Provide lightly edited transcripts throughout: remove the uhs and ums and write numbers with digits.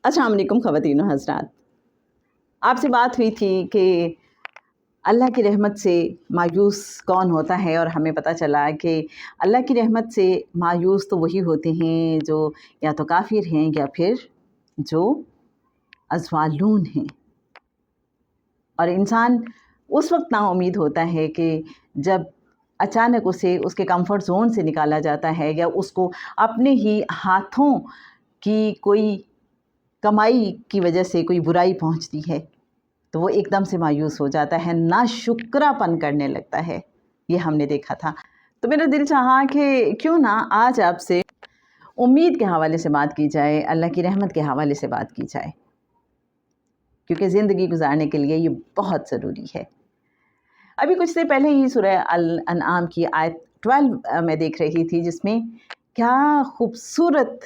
السلام علیکم خواتین و حضرات، آپ سے بات ہوئی تھی کہ اللہ کی رحمت سے مایوس کون ہوتا ہے، اور ہمیں پتہ چلا کہ اللہ کی رحمت سے مایوس تو وہی ہوتے ہیں جو یا تو کافر ہیں یا پھر جو ازوالون ہیں۔ اور انسان اس وقت نا امید ہوتا ہے کہ جب اچانک اسے اس کے کمفرٹ زون سے نکالا جاتا ہے، یا اس کو اپنے ہی ہاتھوں کی کوئی کمائی کی وجہ سے کوئی برائی پہنچتی ہے تو وہ ایک دم سے مایوس ہو جاتا ہے، ناشکرا پن کرنے لگتا ہے۔ یہ ہم نے دیکھا تھا۔ تو میرا دل چاہا کہ کیوں نہ آج آپ سے امید کے حوالے سے بات کی جائے، اللہ کی رحمت کے حوالے سے بات کی جائے، کیونکہ زندگی گزارنے کے لیے یہ بہت ضروری ہے۔ ابھی کچھ دیر پہلے ہی سورہ الانعام کی آیت 12 میں دیکھ رہی تھی، جس میں کیا خوبصورت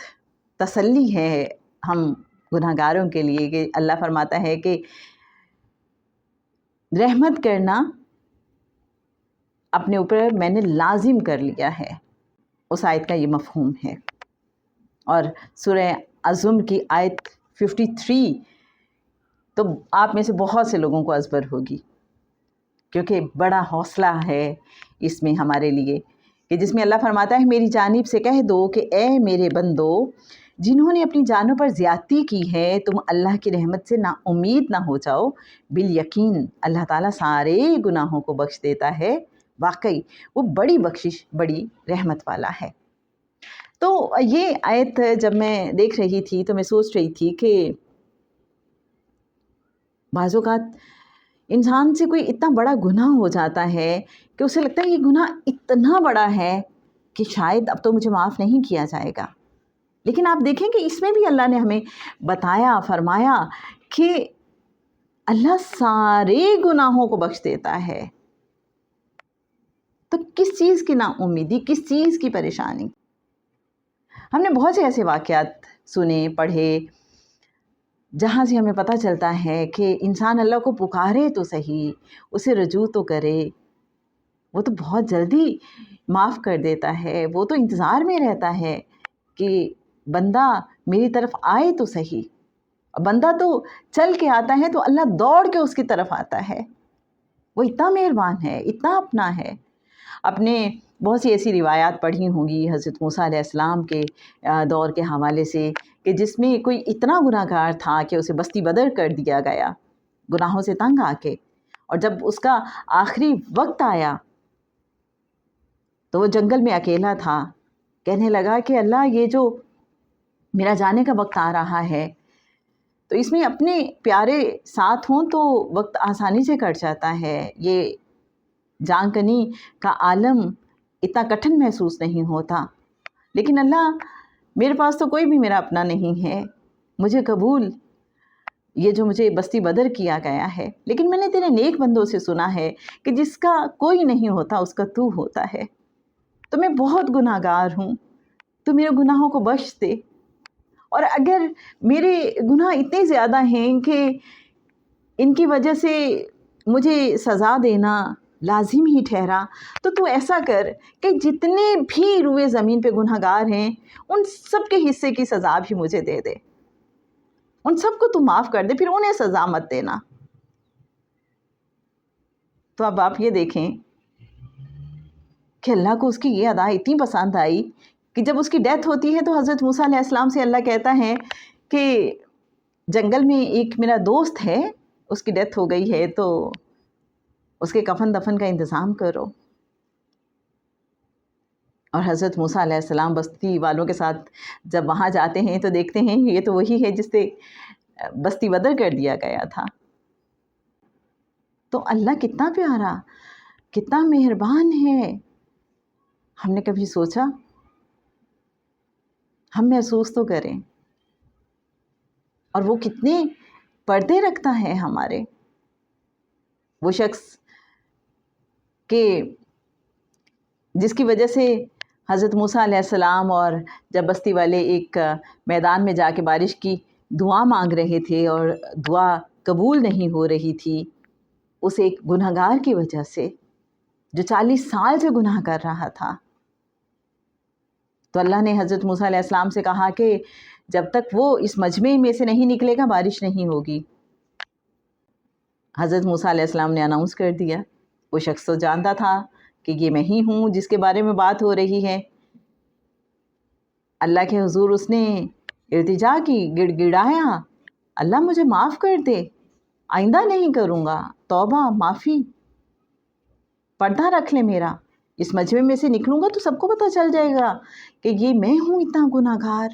تسلی ہے ہم گناہ گاروں کے لیے کہ اللہ فرماتا ہے کہ رحمت کرنا اپنے اوپر میں نے لازم کر لیا ہے۔ اس آیت کا یہ مفہوم ہے۔ اور سورہ الزمر کی آیت 53 تو آپ میں سے بہت سے لوگوں کو ازبر ہوگی، کیونکہ بڑا حوصلہ ہے اس میں ہمارے لیے، کہ جس میں اللہ فرماتا ہے میری جانب سے کہہ دو کہ اے میرے بندو، جنہوں نے اپنی جانوں پر زیادتی کی ہے، تم اللہ کی رحمت سے نا امید نہ ہو جاؤ، بالیقین اللہ تعالیٰ سارے گناہوں کو بخش دیتا ہے، واقعی وہ بڑی بخشش، بڑی رحمت والا ہے۔ تو یہ آیت جب میں دیکھ رہی تھی تو میں سوچ رہی تھی کہ بعض اوقات انسان سے کوئی اتنا بڑا گناہ ہو جاتا ہے کہ اسے لگتا ہے یہ گناہ اتنا بڑا ہے کہ شاید اب تو مجھے معاف نہیں کیا جائے گا، لیکن آپ دیکھیں کہ اس میں بھی اللہ نے ہمیں بتایا، فرمایا کہ اللہ سارے گناہوں کو بخش دیتا ہے۔ تو کس چیز کی نا امیدی، کس چیز کی پریشانی؟ ہم نے بہت سے ایسے واقعات سنے، پڑھے، جہاں سے ہمیں پتہ چلتا ہے کہ انسان اللہ کو پکارے تو صحیح، اسے رجوع تو کرے، وہ تو بہت جلدی معاف کر دیتا ہے، وہ تو انتظار میں رہتا ہے کہ بندہ میری طرف آئے تو صحیح۔ بندہ تو چل کے آتا ہے تو اللہ دوڑ کے اس کی طرف آتا ہے۔ وہ اتنا مہربان ہے، اتنا اپنا ہے۔ اپنے بہت سی ایسی روایات پڑھی ہوں گی حضرت موسیٰ علیہ السلام کے دور کے حوالے سے، کہ جس میں کوئی اتنا گناہ گار تھا کہ اسے بستی بدر کر دیا گیا گناہوں سے تنگ آ کے، اور جب اس کا آخری وقت آیا تو وہ جنگل میں اکیلا تھا، کہنے لگا کہ اللہ یہ جو میرا جانے کا وقت آ رہا ہے تو اس میں اپنے پیارے ساتھ ہوں تو وقت آسانی سے کٹ جاتا ہے، یہ جان کنی کا عالم اتنا کٹھن محسوس نہیں ہوتا، لیکن اللہ میرے پاس تو کوئی بھی میرا اپنا نہیں ہے، مجھے قبول یہ جو مجھے بستی بدر کیا گیا ہے، لیکن میں نے تیرے نیک بندوں سے سنا ہے کہ جس کا کوئی نہیں ہوتا اس کا تو ہوتا ہے، تو میں بہت گناہ گار ہوں، تو میرے گناہوں کو بخش دے، اور اگر میرے گناہ اتنے زیادہ ہیں کہ ان کی وجہ سے مجھے سزا دینا لازم ہی ٹھہرا، تو ایسا کر کہ جتنے بھی روئے زمین پہ گناہ گار ہیں ان سب کے حصے کی سزا بھی مجھے دے دے، ان سب کو تو معاف کر دے، پھر انہیں سزا مت دینا۔ تو اب آپ یہ دیکھیں کہ اللہ کو اس کی یہ ادا اتنی پسند آئی کہ جب اس کی ڈیتھ ہوتی ہے تو حضرت موسیٰ علیہ السلام سے اللہ کہتا ہے کہ جنگل میں ایک میرا دوست ہے، اس کی ڈیتھ ہو گئی ہے، تو اس کے کفن دفن کا انتظام کرو۔ اور حضرت موسیٰ علیہ السلام بستی والوں کے ساتھ جب وہاں جاتے ہیں تو دیکھتے ہیں یہ تو وہی ہے جس سے بستی بدر کر دیا گیا تھا۔ تو اللہ کتنا پیارا، کتنا مہربان ہے، ہم نے کبھی سوچا؟ ہم محسوس تو کریں، اور وہ کتنے پردے رکھتا ہے ہمارے۔ وہ شخص کہ جس کی وجہ سے حضرت موسیٰ علیہ السلام اور جب بستی والے ایک میدان میں جا کے بارش کی دعا مانگ رہے تھے اور دعا قبول نہیں ہو رہی تھی، اس ایک گناہ گار کی وجہ سے جو 40 سال سے گناہ کر رہا تھا، تو اللہ نے حضرت موسیٰ علیہ السلام سے کہا کہ جب تک وہ اس مجمع میں سے نہیں نکلے گا بارش نہیں ہوگی۔ حضرت موسیٰ علیہ السلام نے اناؤنس کر دیا، وہ شخص تو جانتا تھا کہ یہ میں ہی ہوں جس کے بارے میں بات ہو رہی ہے۔ اللہ کے حضور اس نے التجا کی، گڑ گڑایا، اللہ مجھے معاف کر دے، آئندہ نہیں کروں گا، توبہ، معافی، پردہ رکھ لے میرا، اس مجمع میں سے نکلوں گا تو سب کو پتہ چل جائے گا کہ یہ میں ہوں اتنا گناہ گار۔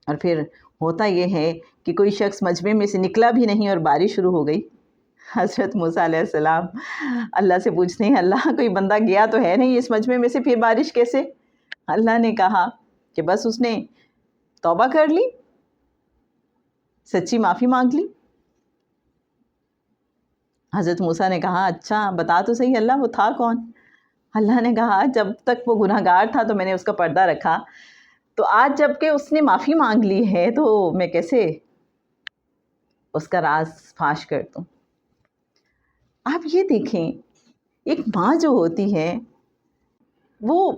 اور پھر ہوتا یہ ہے کہ کوئی شخص مجمع میں سے نکلا بھی نہیں اور بارش شروع ہو گئی۔ حضرت موسیٰ علیہ السلام اللہ سے پوچھتے ہیں، اللہ کوئی بندہ گیا تو ہے نہیں اس مجمع میں سے، پھر بارش کیسے؟ اللہ نے کہا کہ بس اس نے توبہ کر لی، سچی معافی مانگ لی۔ حضرت موسیٰ نے کہا اچھا بتا تو صحیح اللہ وہ تھا کون؟ اللہ نے کہا جب تک وہ گناہ گار تھا تو میں نے اس کا پردہ رکھا، تو آج جب کہ اس نے معافی مانگ لی ہے تو میں کیسے اس کا راز فاش کر دوں؟ آپ یہ دیکھیں، ایک ماں جو ہوتی ہے وہ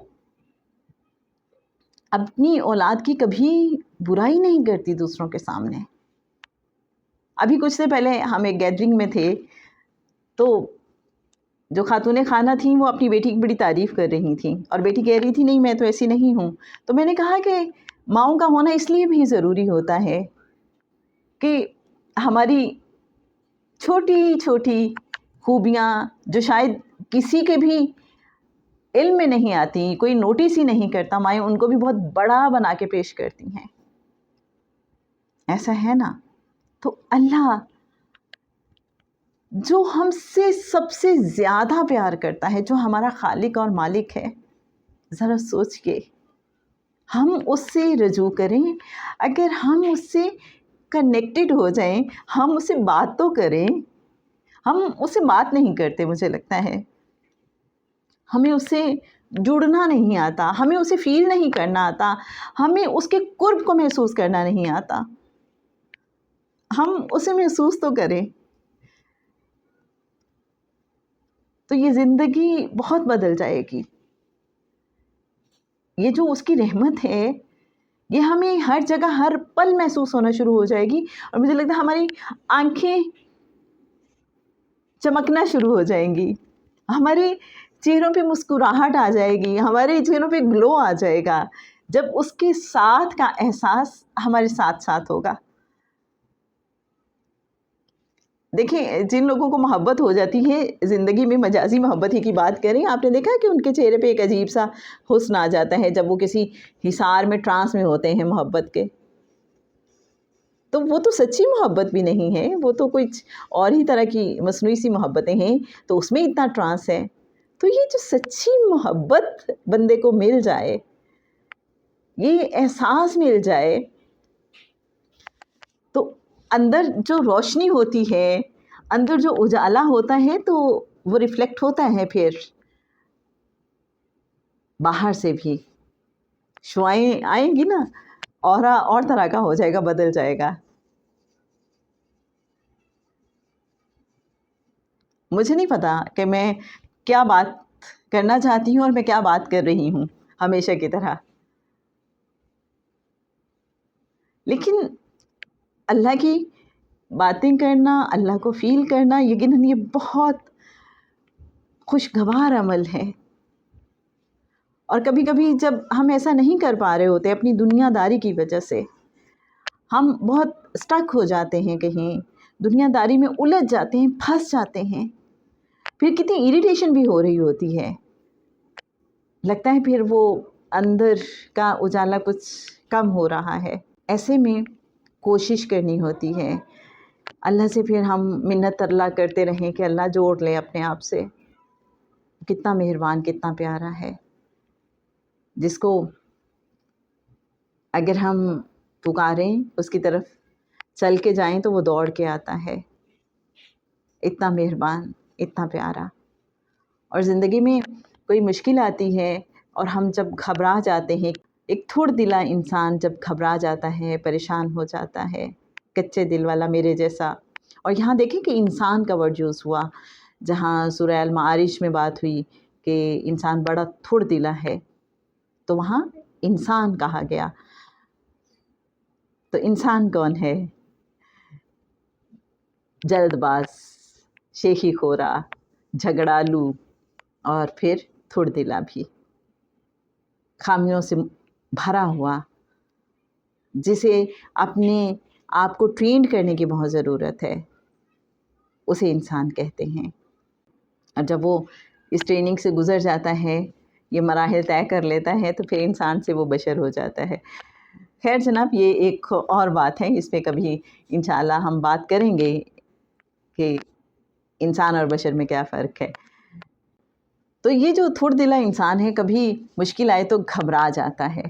اپنی اولاد کی کبھی برائی نہیں کرتی دوسروں کے سامنے۔ ابھی کچھ سے پہلے ہم ایک گیدرنگ میں تھے تو جو خاتون خانہ تھیں وہ اپنی بیٹی کی بڑی تعریف کر رہی تھیں، اور بیٹی کہہ رہی تھی نہیں میں تو ایسی نہیں ہوں۔ تو میں نے کہا کہ ماؤں کا ہونا اس لیے بھی ضروری ہوتا ہے کہ ہماری چھوٹی چھوٹی خوبیاں جو شاید کسی کے بھی علم میں نہیں آتی، کوئی نوٹس ہی نہیں کرتا، مائیں ان کو بھی بہت بڑا بنا کے پیش کرتی ہیں، ایسا ہے نا؟ تو اللہ جو ہم سے سب سے زیادہ پیار کرتا ہے، جو ہمارا خالق اور مالک ہے، ذرا سوچ کے ہم اس سے رجوع کریں، اگر ہم اس سے کنیکٹڈ ہو جائیں، ہم اس سے بات تو کریں۔ ہم اس سے بات نہیں کرتے، مجھے لگتا ہے ہمیں اس سے جڑنا نہیں آتا، ہمیں اسے فیل نہیں کرنا آتا، ہمیں اس کے قرب کو محسوس کرنا نہیں آتا۔ ہم اسے محسوس تو کریں تو یہ زندگی بہت بدل جائے گی۔ یہ جو اس کی رحمت ہے یہ ہمیں ہر جگہ ہر پل محسوس ہونا شروع ہو جائے گی، اور مجھے لگتا ہے ہماری آنکھیں چمکنا شروع ہو جائیں گی، ہمارے چہروں پہ مسکراہٹ آ جائے گی، ہمارے چہروں پہ گلو آ جائے گا جب اس کے ساتھ کا احساس ہمارے ساتھ ساتھ ہوگا۔ دیکھیں جن لوگوں کو محبت ہو جاتی ہے زندگی میں، مجازی محبت ہی کی بات کریں، آپ نے دیکھا کہ ان کے چہرے پہ ایک عجیب سا حسن آ جاتا ہے جب وہ کسی حصار میں ٹرانس میں ہوتے ہیں محبت کے، تو وہ تو سچی محبت بھی نہیں ہے، وہ تو کچھ اور ہی طرح کی مصنوعی سی محبتیں ہیں، تو اس میں اتنا ٹرانس ہے۔ تو یہ جو سچی محبت بندے کو مل جائے، یہ احساس مل جائے، تو اندر جو روشنی ہوتی ہے، اندر جو اجالا ہوتا ہے، تو وہ ریفلیکٹ ہوتا ہے پھر باہر سے بھی، شعائیں آئیں گی نا، اورا اور طرح کا ہو جائے گا، بدل جائے گا۔ مجھے نہیں پتا کہ میں کیا بات کرنا چاہتی ہوں اور میں کیا بات کر رہی ہوں ہمیشہ کی طرح، لیکن اللہ کی باتیں کرنا، اللہ کو فیل کرنا، یقیناً یہ بہت خوشگوار عمل ہے۔ اور کبھی کبھی جب ہم ایسا نہیں کر پا رہے ہوتے اپنی دنیا داری کی وجہ سے، ہم بہت اسٹک ہو جاتے ہیں، کہیں دنیا داری میں الجھ جاتے ہیں، پھنس جاتے ہیں، پھر کتنی اریٹیشن بھی ہو رہی ہوتی ہے، لگتا ہے پھر وہ اندر کا اجالا کچھ کم ہو رہا ہے۔ ایسے میں کوشش کرنی ہوتی ہے اللہ سے، پھر ہم منت اللہ کرتے رہیں کہ اللہ جوڑ لے اپنے آپ سے، کتنا مہربان، کتنا پیارا ہے، جس کو اگر ہم پکاریں، اس کی طرف چل کے جائیں تو وہ دوڑ کے آتا ہے، اتنا مہربان، اتنا پیارا۔ اور زندگی میں کوئی مشکل آتی ہے اور ہم جب گھبرا جاتے ہیں، ایک تھوڑ دلا انسان جب گھبرا جاتا ہے، پریشان ہو جاتا ہے، کچے دل والا میرے جیسا، اور یہاں دیکھیں کہ انسان کا ورڈ یوز ہوا، جہاں سورہ المعارج میں بات ہوئی کہ انسان بڑا تھوڑ دلا ہے، تو وہاں انسان کہا گیا. تو انسان کون ہے؟ جلد باز، شیخی خورا، جھگڑالو اور پھر تھوڑ دلا بھی، خامیوں سے بھرا ہوا، جسے اپنے آپ کو ٹرینڈ کرنے کی بہت ضرورت ہے، اسے انسان کہتے ہیں. اور جب وہ اس ٹریننگ سے گزر جاتا ہے، یہ مراحل طے کر لیتا ہے، تو پھر انسان سے وہ بشر ہو جاتا ہے. خیر جناب، یہ ایک اور بات ہے، اس پہ کبھی انشاءاللہ ہم بات کریں گے کہ انسان اور بشر میں کیا فرق ہے. تو یہ جو تھوڑ دلا انسان ہے، کبھی مشکل آئے تو گھبرا جاتا ہے.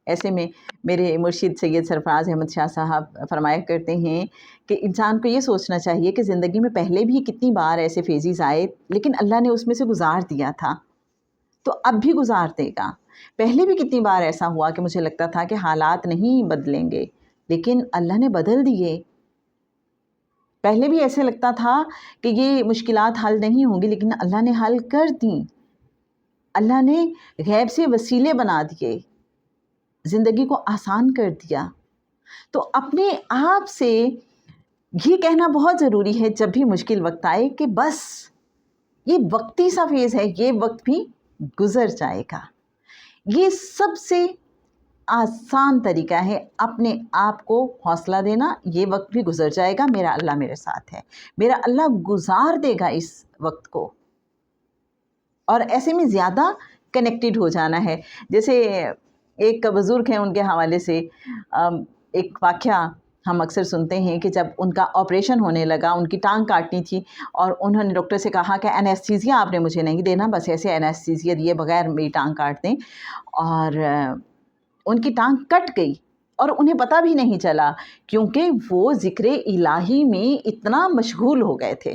ایسے میں میرے مرشد سید سرفراز احمد شاہ صاحب فرمایا کرتے ہیں کہ انسان کو یہ سوچنا چاہیے کہ زندگی میں پہلے بھی کتنی بار ایسے فیزز آئے، لیکن اللہ نے اس میں سے گزار دیا تھا، تو اب بھی گزار دے گا. پہلے بھی کتنی بار ایسا ہوا کہ مجھے لگتا تھا کہ حالات نہیں بدلیں گے، لیکن اللہ نے بدل دیے. پہلے بھی ایسے لگتا تھا کہ یہ مشکلات حل نہیں ہوں گی، لیکن اللہ نے حل کر دیں. اللہ نے غیب سے وسیلے بنا دیے، زندگی کو آسان کر دیا. تو اپنے آپ سے یہ کہنا بہت ضروری ہے جب بھی مشکل وقت آئے کہ بس یہ وقتی سا فیز ہے، یہ وقت بھی گزر جائے گا. یہ سب سے آسان طریقہ ہے اپنے آپ کو حوصلہ دینا. یہ وقت بھی گزر جائے گا، میرا اللہ میرے ساتھ ہے، میرا اللہ گزار دے گا اس وقت کو. اور ایسے میں زیادہ کنیکٹڈ ہو جانا ہے. جیسے ایک بزرگ ہیں، ان کے حوالے سے ایک واقعہ ہم اکثر سنتے ہیں کہ جب ان کا آپریشن ہونے لگا، ان کی ٹانگ کاٹنی تھی، اور انہوں نے ڈاکٹر سے کہا کہ انیستھیزیا آپ نے مجھے نہیں دینا، بس ایسے انیستھیزیا دیے بغیر میری ٹانگ کاٹ دیں. اور ان کی ٹانگ کٹ گئی اور انہیں پتہ بھی نہیں چلا، کیونکہ وہ ذکر الہی میں اتنا مشغول ہو گئے تھے.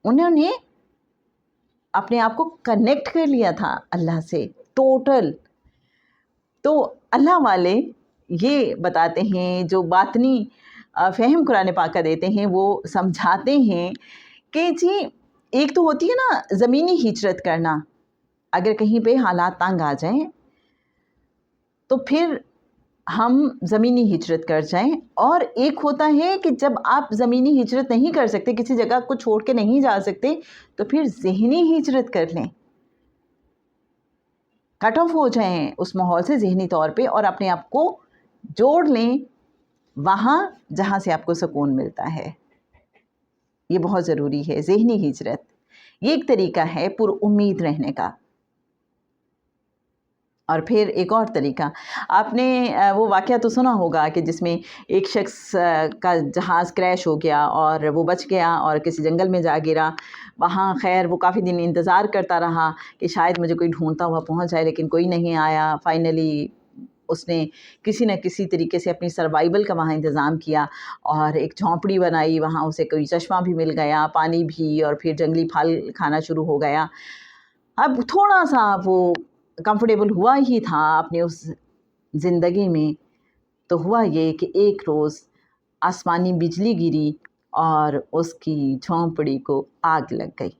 انہوں نے اپنے آپ کو کنیکٹ کر لیا تھا اللہ سے ٹوٹل. تو اللہ والے یہ بتاتے ہیں، جو باطنی فہم قرآن پاک کا دیتے ہیں، وہ سمجھاتے ہیں کہ جی ایک تو ہوتی ہے نا زمینی ہجرت کرنا، اگر کہیں پہ حالات تنگ آ جائیں تو پھر ہم زمینی ہجرت کر جائیں. اور ایک ہوتا ہے کہ جب آپ زمینی ہجرت نہیں کر سکتے، کسی جگہ کو چھوڑ کے نہیں جا سکتے، تو پھر ذہنی ہجرت کر لیں، کٹ آف ہو جائیں اس ماحول سے ذہنی طور پہ، اور اپنے آپ کو جوڑ لیں وہاں جہاں سے آپ کو سکون ملتا ہے. یہ بہت ضروری ہے ذہنی ہجرت. یہ ایک طریقہ ہے پر امید رہنے کا. اور پھر ایک اور طریقہ، آپ نے وہ واقعہ تو سنا ہوگا کہ جس میں ایک شخص کا جہاز کریش ہو گیا اور وہ بچ گیا اور کسی جنگل میں جا گرا. وہاں خیر وہ کافی دن انتظار کرتا رہا کہ شاید مجھے کوئی ڈھونڈتا ہوا پہنچ جائے، لیکن کوئی نہیں آیا. فائنلی اس نے کسی نہ کسی طریقے سے اپنی سروائیول کا وہاں انتظام کیا اور ایک جھونپڑی بنائی. وہاں اسے کوئی چشمہ بھی مل گیا، پانی بھی، اور پھر جنگلی پھل کھانا شروع ہو گیا. اب تھوڑا سا وہ کمفرٹیبل ہوا ہی تھا اپنے اس زندگی میں، تو ہوا یہ کہ ایک روز آسمانی بجلی گری اور اس کی جھونپڑی کو آگ لگ گئی.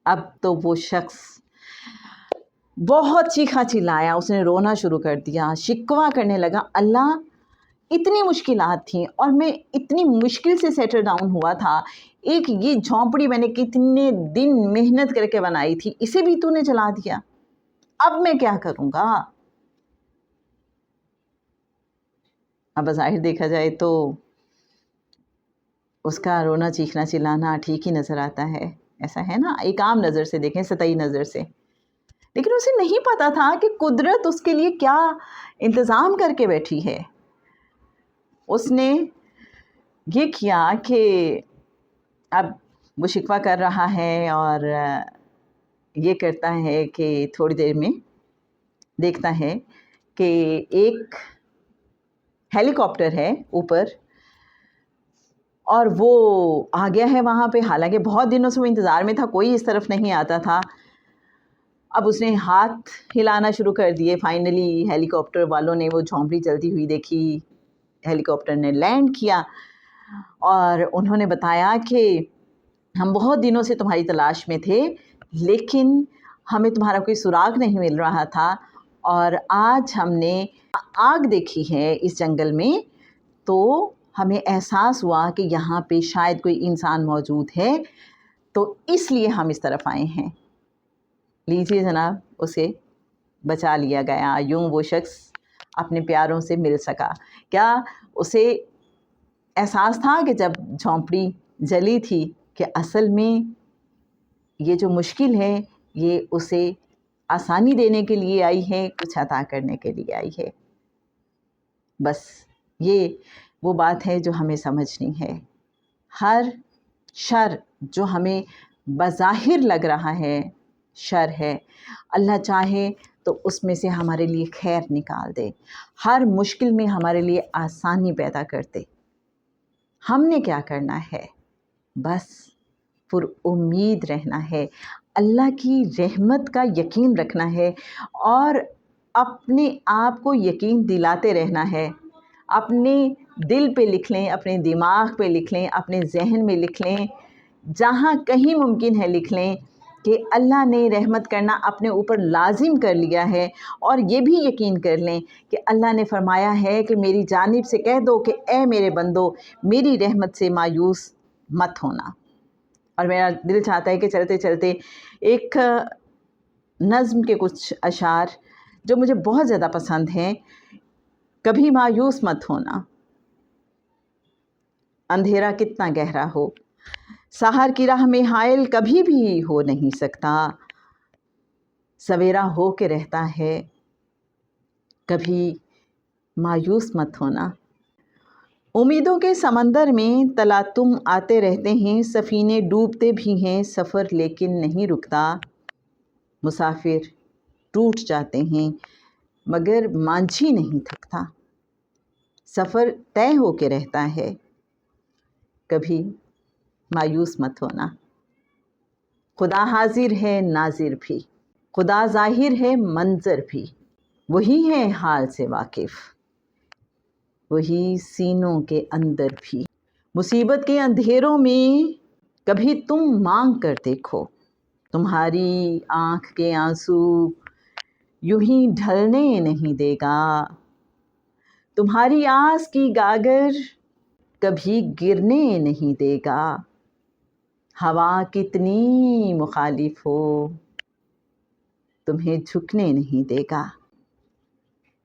اب تو وہ شخص بہت چیخا چلایا، اس نے رونا شروع کر دیا، شکوہ کرنے لگا، اللہ اتنی مشکلات تھیں اور میں اتنی مشکل سے سیٹل ڈاؤن ہوا تھا. ایک یہ جھونپڑی میں نے کتنے دن محنت کر کے بنائی تھی، اسے بھی تو نے جلا دیا، اب میں کیا کروں گا. اب بظاہر دیکھا جائے تو اس کا رونا چیخنا چلانا ٹھیک ہی نظر آتا ہے، ایسا ہے نا، ایک عام نظر سے دیکھیں، سطحی نظر سے. لیکن اسے نہیں پتا تھا کہ قدرت اس کے لیے کیا انتظام کر کے بیٹھی ہے. اس نے یہ کیا کہ اب وہ شکوہ کر رہا ہے اور یہ کرتا ہے کہ تھوڑی دیر میں دیکھتا ہے کہ ایک ہیلی کاپٹر ہے اوپر اور وہ آ گیا ہے وہاں پہ. حالانکہ بہت دنوں سے وہ انتظار میں تھا، کوئی اس طرف نہیں آتا تھا. اب اس نے ہاتھ ہلانا شروع کر دیے. فائنلی ہیلی کاپٹر والوں نے وہ جھونپڑی چلتی ہوئی دیکھی، ہیلی کاپٹر نے لینڈ کیا اور انہوں نے بتایا کہ ہم بہت دنوں سے تمہاری تلاش میں تھے، لیکن ہمیں تمہارا کوئی سراغ نہیں مل رہا تھا. اور آج ہم نے آگ دیکھی ہے اس جنگل میں، تو ہمیں احساس ہوا کہ یہاں پہ شاید کوئی انسان موجود ہے، تو اس لیے ہم اس طرف آئے ہیں۔ لیجیے جناب، اسے بچا لیا گیا، یوں وہ شخص اپنے پیاروں سے مل سکا۔ کیا اسے احساس تھا کہ جب جھونپڑی جلی تھی کہ اصل میں یہ جو مشکل ہے یہ اسے آسانی دینے کے لیے آئی ہے، کچھ عطا کرنے کے لیے آئی ہے؟ بس یہ وہ بات ہے جو ہمیں سمجھنی ہے۔ ہر شر جو ہمیں بظاہر لگ رہا ہے شر ہے، اللہ چاہے تو اس میں سے ہمارے لیے خیر نکال دے، ہر مشکل میں ہمارے لیے آسانی پیدا کر دے۔ ہم نے کیا کرنا ہے؟ بس پر امید رہنا ہے، اللہ کی رحمت کا یقین رکھنا ہے، اور اپنے آپ کو یقین دلاتے رہنا ہے۔ اپنے دل پہ لکھ لیں، اپنے دماغ پہ لکھ لیں، اپنے ذہن میں لکھ لیں، جہاں کہیں ممکن ہے لکھ لیں کہ اللہ نے رحمت کرنا اپنے اوپر لازم کر لیا ہے، اور یہ بھی یقین کر لیں کہ اللہ نے فرمایا ہے کہ میری جانب سے کہہ دو کہ اے میرے بندو، میری رحمت سے مایوس مت ہونا۔ اور میرا دل چاہتا ہے کہ چلتے چلتے ایک نظم کے کچھ اشعار جو مجھے بہت زیادہ پسند ہیں۔ کبھی مایوس مت ہونا، اندھیرا کتنا گہرا ہو، سحر کی راہ میں حائل کبھی بھی ہو نہیں سکتا، سویرا ہو کے رہتا ہے، کبھی مایوس مت ہونا۔ امیدوں کے سمندر میں تلاطم آتے رہتے ہیں، سفینے ڈوبتے بھی ہیں، سفر لیکن نہیں رکتا، مسافر ٹوٹ جاتے ہیں مگر مانجھی نہیں تھکتا، سفر طے ہو کے رہتا ہے، کبھی مایوس مت ہونا۔ خدا حاضر ہے ناظر بھی، خدا ظاہر ہے منظر بھی، وہی ہے حال سے واقف، وہی سینوں کے اندر بھی۔ مصیبت کے اندھیروں میں کبھی تم مانگ کر دیکھو، تمہاری آنکھ کے آنسو یوں ہی ڈھلنے نہیں دے گا، تمہاری آس کی گاگر کبھی گرنے نہیں دے گا، ہوا کتنی مخالف ہو تمہیں جھکنے نہیں دے گا،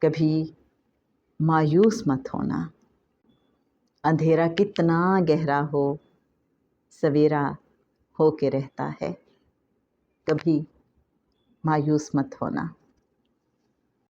کبھی مایوس مت ہونا۔ اندھیرا کتنا گہرا ہو سویرا ہو کے رہتا ہے، کبھی مایوس مت ہونا۔